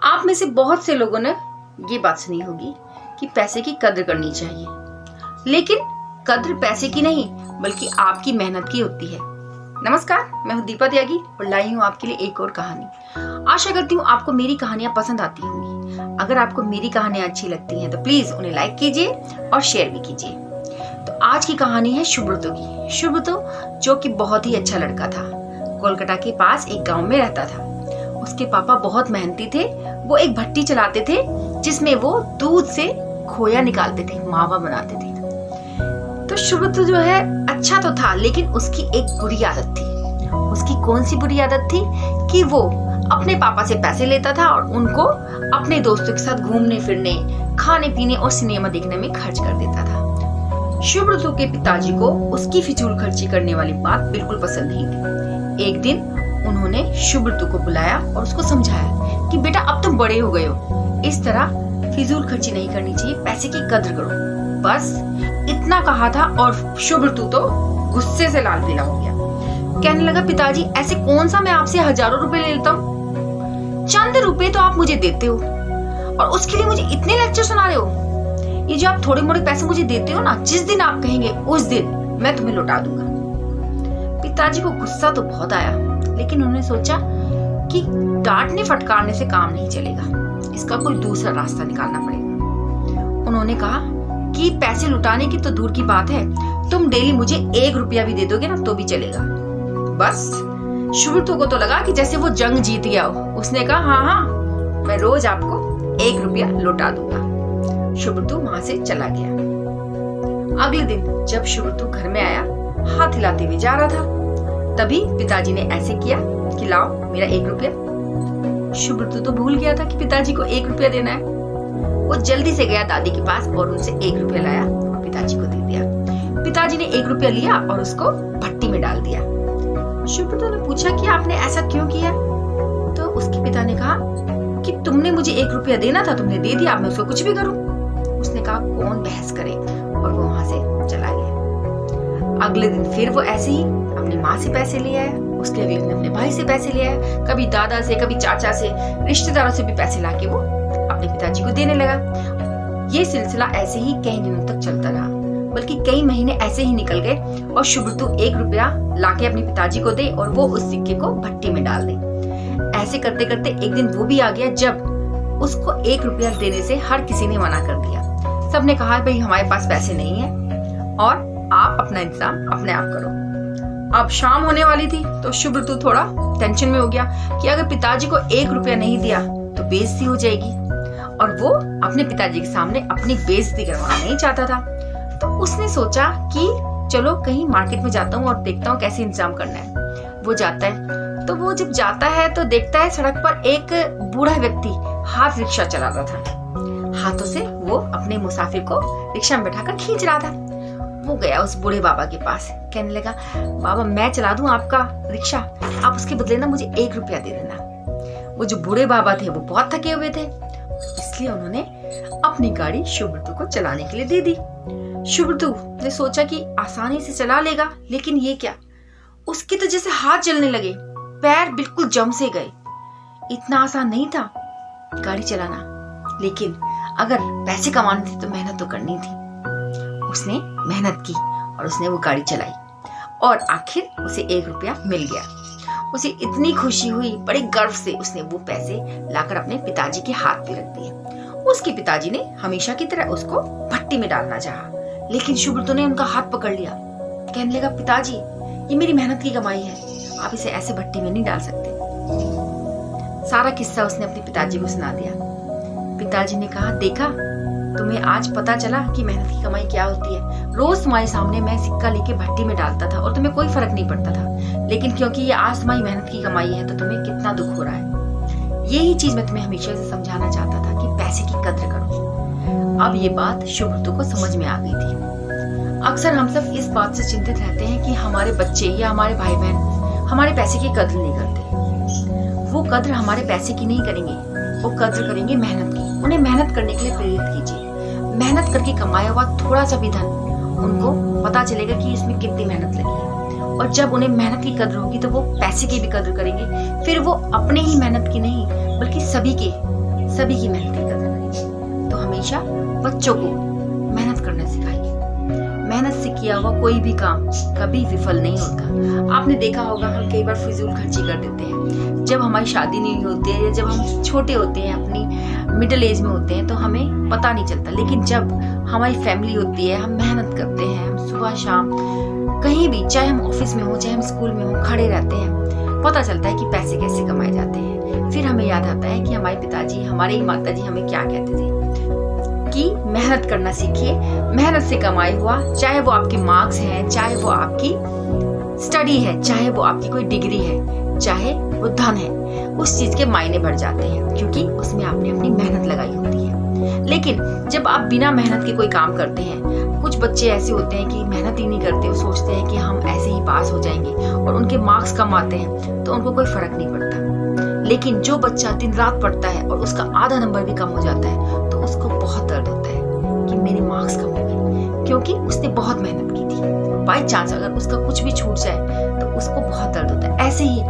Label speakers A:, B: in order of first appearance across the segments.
A: आप में से बहुत से लोगों ने ये बात सुनी होगी कि पैसे की कद्र करनी चाहिए, लेकिन कद्र पैसे की नहीं बल्कि आपकी मेहनत की होती है। नमस्कार, मैं हूँ दीपा त्यागी और लाई हूँ आपके लिए एक और कहानी। आशा करती हूँ आपको मेरी कहानियां पसंद आती होंगी। अगर आपको मेरी कहानियां अच्छी लगती हैं तो प्लीज उन्हें लाइक कीजिए और शेयर भी कीजिए। तो आज की कहानी है सुब्रतो की। सुब्रतो जो कि बहुत ही अच्छा लड़का था, कोलकाता के पास एक गाँव में रहता था। उसके पापा बहुत मेहनती थे। वो एक भट्टी चलाते थे जिसमें वो दूध से खोया निकालते थे, मावा बनाते थे। तो सुब्रतो जो है अच्छा तो था, लेकिन उसकी एक बुरी आदत थी। उसकी कौन सी बुरी आदत थी कि वो अपने पापा से पैसे लेता था और उनको अपने दोस्तों के साथ घूमने फिरने, खाने पीने और सिनेमा देखने में खर्च कर देता था। सुब्रतो के पिताजी को उसकी फिजूल खर्ची करने वाली बात बिल्कुल पसंद नहीं थी। एक दिन उन्होंने सुब्रतो को बुलाया और उसको समझाया कि बेटा अब तुम बड़े हो गए हो, इस तरह फिजूल खर्ची नहीं करनी चाहिए, पैसे की कद्र करो। बस इतना कहा था और सुब्रतो तो गुस्से से लाल पीला हो गया। कहने लगा, पिताजी ऐसे कौन सा मैं आपसे हजारों रुपए ले लेता हूँ, चंद रुपए तो आप मुझे देते हो और उसके लिए मुझे इतने लेक्चर सुना रहे हो। ये जो आप थोड़े मोड़े पैसे मुझे देते हो ना, जिस दिन आप कहेंगे उस दिन मैं तुम्हें लौटा दूंगा। पिताजी को गुस्सा तो बहुत आया, लेकिन उन्होंने सोचा कि डांटने फटकारने से काम नहीं चलेगा, इसका कोई दूसरा रास्ता निकालना पड़ेगा। उन्होंने कहा कि पैसे लुटाने की तो दूर की बात है, तुम डेली मुझे 1 रुपया भी दे दोगे ना तो भी चलेगा। बस सुब्रतो को तो लगा कि जैसे वो जंग जीत गया हो। उसने कहा, हाँ, मैं रोज आपको 1 रुपया लौटा दूंगा। सुब्रतो वहां से चला गया। अगले दिन जब सुब्रतो घर में आया, हाथ हिलाते हुए जा रहा था, तभी पिताजी ने ऐसे किया कि लाओ मेरा 1 रुपया। सुब्रतो तो भूल गया था कि पिताजी को 1 रुपया देना है। वो जल्दी से गया दादी के पास और उनसे 1 रुपया लाया और पिताजी को दे दिया। पिताजी ने 1 रुपया लिया और उसको भट्टी में डाल दिया। सुब्रतो ने पूछा कि आपने ऐसा क्यों किया? तो उसके पिता ने कहा कि तुमने मुझे 1 रुपया देना था, तुमने दे दिया, अब मैं उसको कुछ भी करूं। उसने कहा कौन बहस करे, और वो वहां से चला गया। अगले दिन फिर वो ऐसे ही अपनी माँ से पैसे ले आया, उसके अगले दिन अपने भाई से पैसे ले आया, कभी दादा से, कभी चाचा से, रिश्तेदारों से भी पैसे लाके वो अपने पिताजी को देने लगा। ये सिलसिला ऐसे ही कई दिनों तक चलता रहा, बल्कि कई महीने ऐसे ही निकल गए और सुब्रतो 1 रुपया लाके अपने पिताजी को दे और वो उस सिक्के को भट्टी में डाल दे। ऐसे करते करते एक दिन वो भी आ गया जब उसको 1 रुपया देने से हर किसी ने मना कर दिया। सबने कहा, भाई हमारे पास पैसे नहीं है और आप अपना इंतजाम अपने आप करो। अब शाम होने वाली थी तो सुब्रतो थोड़ा टेंशन में हो गया कि अगर पिताजी को 1 रुपया नहीं दिया तो बेइज्जती हो जाएगी, और वो अपने पिताजी के सामने अपनी बेइज्जती करवाना नहीं चाहता था। तो उसने सोचा कि चलो कहीं मार्केट में जाता हूँ और देखता हूँ कैसे इंतजाम करना है। वो जाता है, तो वो जब जाता है तो देखता है सड़क पर एक बूढ़ा व्यक्ति हाथ रिक्शा चला रहा था। हाथों से वो अपने मुसाफिर को रिक्शा में बैठाकर खींच रहा था। वो गया उस बूढ़े बाबा के पास, कहने लगा, बाबा मैं चला दूं आपका रिक्शा, आप उसके बदले ना मुझे 1 रुपया दे देना। वो जो बूढ़े बाबा थे वो बहुत थके हुए थे, इसलिए उन्होंने अपनी गाड़ी सुब्रतो को चलाने के लिए दे दी। सुब्रतो ने सोचा कि आसानी से चला लेगा, लेकिन ये क्या, उसके तो जैसे हाथ जलने लगे, पैर बिल्कुल जम से गए। इतना आसान नहीं था गाड़ी चलाना, लेकिन अगर पैसे कमाने थे तो मेहनत तो करनी थी। उसने मेहनत की और उसने वो गाड़ी चलाई और आखिर उसे 1 रुपया मिल गया। उसे इतनी खुशी हुई, बड़े गर्व से उसने वो पैसे लाकर अपने पिताजी के हाथ पे रख दिए। उसके पिताजी ने हमेशा की तरह उसको भट्टी में डालना चाहा, लेकिन सुब्रतो ने उनका हाथ पकड़ लिया। कहने लगा, पिताजी ये मेरी मेहनत की कमाई है, आप इसे ऐसे भट्टी में नहीं डाल सकते। सारा किस्सा उसने अपने पिताजी को सुना दिया। पिताजी ने कहा, देखा तुम्हें आज पता चला कि मेहनत की कमाई क्या होती है। रोज तुम्हारे सामने मैं सिक्का लेके भट्टी में डालता था और तुम्हें कोई फर्क नहीं पड़ता था, लेकिन क्योंकि ये आज तुम्हारी मेहनत की कमाई है तो तुम्हें कितना दुख हो रहा है। यही चीज मैं तुम्हें हमेशा से समझाना चाहता था कि पैसे की कद्र करो। अब ये बात सुब्रतो को समझ में आ गई थी। अक्सर हम सब इस बात से चिंतित रहते हैं कि हमारे बच्चे या हमारे भाई बहन हमारे पैसे की कद्र नहीं करते। वो कद्र हमारे पैसे की नहीं करेंगे, वो कद्र करेंगे मेहनत की। उन्हें मेहनत करने के लिए प्रेरित कीजिए। मेहनत करके कमाया हुआ थोड़ा सा भी धन उनको पता चलेगा कि इसमें कितनी मेहनत लगी है, और जब उन्हें मेहनत की कद्र होगी तो वो पैसे की भी कद्र करेंगे। फिर वो अपने ही मेहनत की नहीं बल्कि सभी के सभी की मेहनत की कदर करिए। तो हमेशा बच्चों को मेहनत करना सिखाइए। मेहनत से किया हुआ कोई भी काम कभी विफल नहीं होता। आपने देखा होगा हम कई बार फिजूल खर्ची कर देते हैं। जब हमारी शादी नहीं होती है या जब हम छोटे होते हैं, अपनी मिडिल एज में होते हैं, तो हमें पता नहीं चलता। लेकिन जब हमारी फैमिली होती है, हम मेहनत करते हैं, हम सुबह शाम कहीं भी, चाहे हम ऑफिस में हो चाहे हम स्कूल में हो, खड़े रहते हैं, पता चलता है कि पैसे कैसे कमाए जाते हैं। फिर हमें याद आता है कि हमारे पिताजी, हमारे माताजी हमें क्या कहते थे कि मेहनत करना सीखिए। मेहनत से कमाई हुआ, चाहे वो आपके मार्क्स हैं, चाहे वो आपकी स्टडी है, चाहे वो आपकी कोई डिग्री है, चाहे वो धन है, उस चीज के मायने बढ़ जाते हैं, क्योंकि उसमें आपने अपनी मेहनत लगाई होती है। लेकिन जब आप बिना मेहनत के कोई काम करते हैं, कुछ बच्चे ऐसे होते हैं कि मेहनत ही नहीं करते, वो सोचते हैं कि हम ऐसे ही पास हो जाएंगे और उनके मार्क्स कम आते हैं तो उनको कोई फर्क नहीं पड़ता। लेकिन जो बच्चा दिन रात पढ़ता है और उसका आधा नंबर भी कम हो जाता है तो उसको बहुत दर्द होता है कि मेरे मार्क्स कम हो गए, क्योंकि उसने बहुत मेहनत की थी। बाय चांस अगर उसका कुछ भी छूट जाए तो उसको बहुत दर्द होता है। ऐसे ही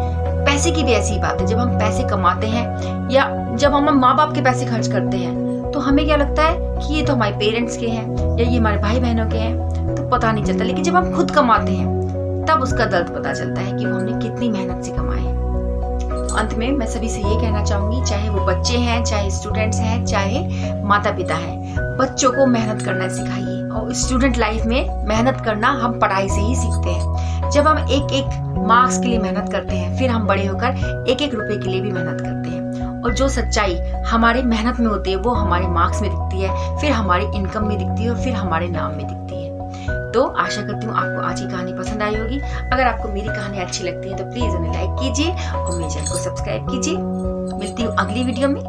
A: पैसे की भी ऐसी ही बात है। जब हम पैसे कमाते हैं या जब हम माँ बाप के पैसे खर्च करते हैं तो हमें क्या लगता है कि ये तो हमारे पेरेंट्स के हैं या ये हमारे भाई बहनों के हैं, तो पता नहीं चलता। लेकिन जब हम खुद कमाते हैं तब उसका दर्द पता चलता है कि वो हमने कितनी मेहनत से कमाए हैं। अंत में मैं सभी से ये कहना चाहूंगी, चाहे वो बच्चे हैं, चाहे स्टूडेंट्स हैं, चाहे माता पिता हैं, बच्चों को मेहनत करना सिखाइए। और स्टूडेंट लाइफ में मेहनत करना हम पढ़ाई से ही सीखते हैं। जब हम एक एक मार्क्स के लिए मेहनत करते हैं, फिर हम बड़े होकर एक एक रुपए के लिए भी मेहनत करते हैं। और जो सच्चाई हमारी मेहनत में होती है वो हमारे मार्क्स में दिखती है, फिर हमारी इनकम में दिखती है और फिर हमारे नाम में दिखती है। तो आशा करती हूँ आपको आज की कहानी पसंद आई होगी। अगर आपको मेरी कहानी अच्छी लगती है तो प्लीज उन्हें लाइक कीजिए और मेरे चैनल को सब्सक्राइब कीजिए। मिलती हूँ अगली वीडियो में।